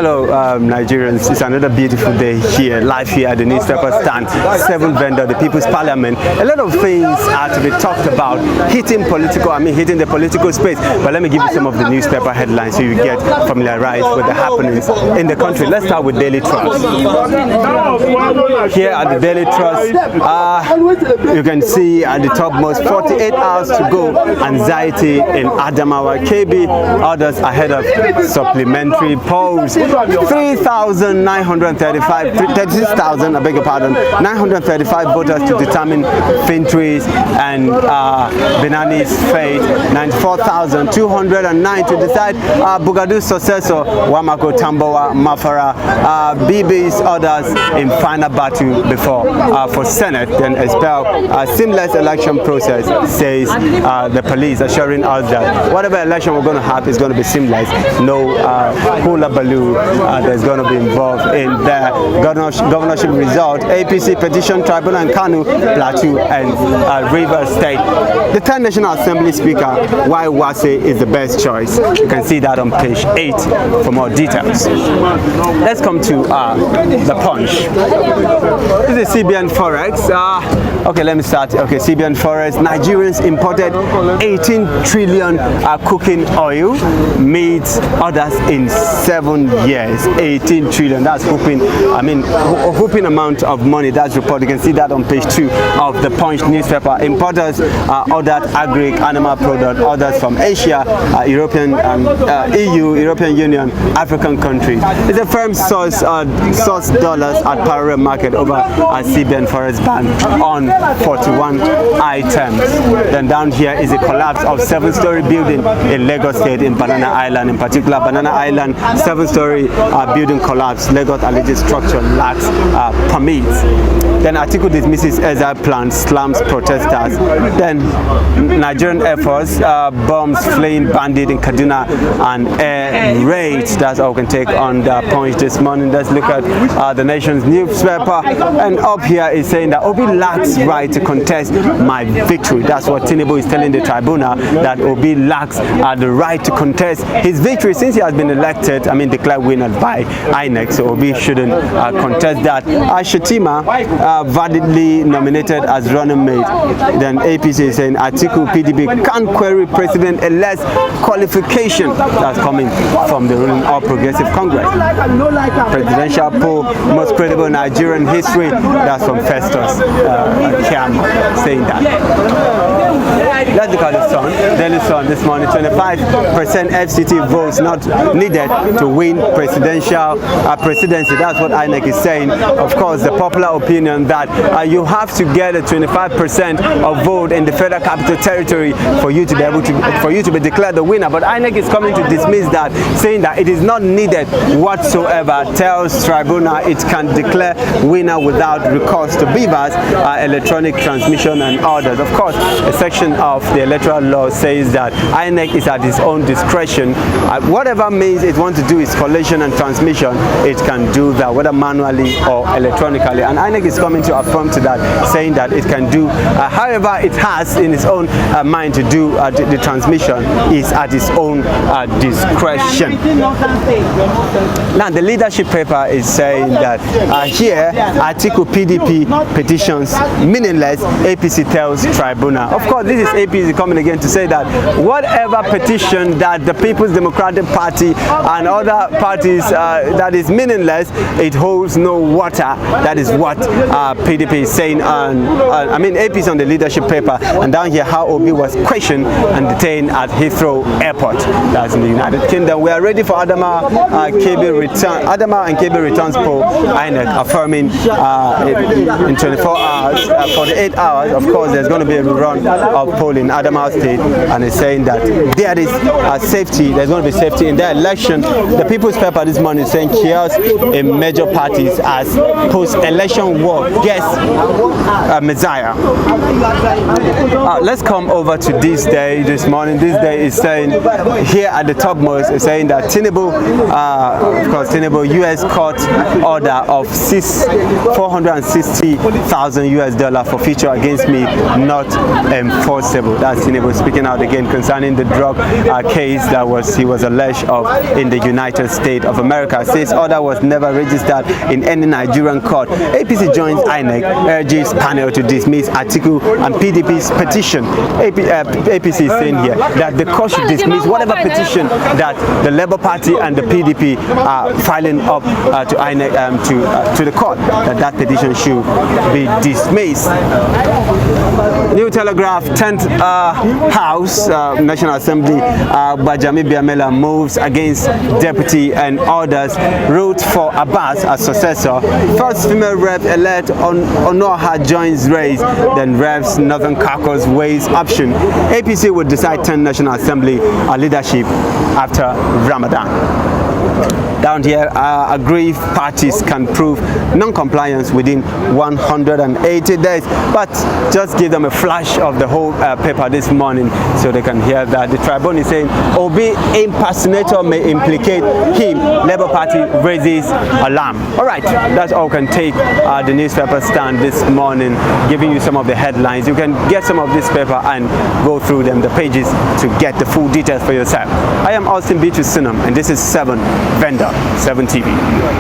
Hello, Nigerians. It's another beautiful day here, live here at the newspaper stand. 7th vendor, the People's Parliament. A lot of things are to be talked about, hitting the political space. But let me give you some of the newspaper headlines so you get familiarized with the happenings in the country. Let's start with Daily Trust. Here at the Daily Trust, you can see at the topmost, 48 hours to go, anxiety in Adamawa, KB, others ahead of supplementary polls. 36,000, I beg your pardon, 935 voters to determine Fintry's and Benani's fate. 94,209 to decide Bugadu's successor, Wamako Tambowa Mafara. BB's others in final battle before for Senate, then expel. Seamless election process, says the police, assuring us that whatever election we're going to have is going to be seamless. No hula baloo that's going to be involved in the governorship result. APC petition tribunal in Kanu, Plateau and Rivers State. The 10th National Assembly Speaker, why Wase is the best choice. You can see that on page 8 for more details. Let's come to the Punch. This is CBN Forex. Okay, let me start. Okay, CBN Forex. Nigerians imported 18 trillion cooking oil, meets others in 7 years. 18 trillion. That's whooping amount of money. That's reported. You can see that on page 2 of the Punch newspaper. Importers ordered agri animal product, others from Asia, European, EU, European Union, African countries. It's a firm source dollars at parallel market over a CBN Forex ban on 41 items. Then down here is a collapse of 7-story building in Lagos State, in Banana Island. In particular, Banana Island 7-story building collapse. Lagos alleged structure lacks permits. Then Atiku dismisses exile plan, slams protesters. Then Nigerian Air Force bombs fleeing bandit in Kaduna and air raids. That's all we can take on the Punch this morning. Let's look at the nation's newspaper. And up here is saying that Obi lacks right to contest my victory. That's what Tinubu is telling the tribunal, that Obi lacks the right to contest his victory since he has been elected, declared winner by INEC. So Obi shouldn't contest that. Shatima validly nominated as running mate. Then APC is saying Atiku PDP can't query president-elect's qualification. That's coming from the ruling All Progressive Congress. Presidential poll, most credible Nigerian history. That's from Festus Kiam saying that. Let's look at the Sun. Daily Sun this morning. 25% FCT votes not needed to win presidency. That's what INEC is saying. Of course, the popular opinion that you have to get a 25% of vote in the Federal Capital Territory for you to be able to be declared the winner. But INEC is coming to dismiss that, saying that it is not needed whatsoever. Tells tribunal it can declare winner without recourse to BVAS, electronic transmission and orders. Of course, a section of the electoral law says that INEC is at its own discretion. Whatever means it wants to do is collation and transmission, it can do that, whether manually or electronically. And INEC is coming to affirm to that, saying that it can do however it has in its own mind to do the transmission is at its own discretion. Now the leadership paper is saying that here Atiku PDP petitions meaningless, APC tells tribunal. Of course, this is APC coming again to say that whatever petition that the People's Democratic Party and other parties that is meaningless, it holds no water. That is what PDP is saying. APC on the leadership paper. And down here, how Obi was questioned and detained at Heathrow Airport. That's in the United Kingdom. We are ready for Adama and KB returns poll. INEC affirming in 24 hours, 48 hours. Of course, there's going to be a run of poll in Adamawa State, and it's saying that there is safety. There's going to be safety in their election. The People's Paper this morning is saying chaos in major parties as post-election war gets Messiah. Let's come over to this day this morning. This day is saying here at the topmost is saying that Tinubu, U.S. court order of $460,000 for future against me not enforceable. That's Tinubu speaking out again concerning the drug case that he was alleged of in the United States. States of America says order was never registered in any Nigerian court. APC joins INEC, urges panel to dismiss Atiku and PDP's petition. APC is saying here that the court should dismiss whatever petition that the Labour Party and the PDP are filing up to INEC, to the court, that petition should be dismissed. New Telegraph, 10th House, National Assembly, Bajami Biamela moves against deputy and orders route for Abbas as successor. First female rep elect Onoha joins race, then reps Northern Caucus weighs option. APC will decide 10th National Assembly leadership after Ramadan. Down here, aggrieved parties can prove non-compliance within 180 days. But just give them a flash of the whole paper this morning so they can hear that the tribune is saying Obi impersonator may implicate him. Labour Party raises alarm. All right, that's all we can take the newspaper stand this morning, giving you some of the headlines. You can get some of this paper and go through them, the pages, to get the full details for yourself. I am Austin Beatrice Sinam, and this is 7 Vendor 7 TV.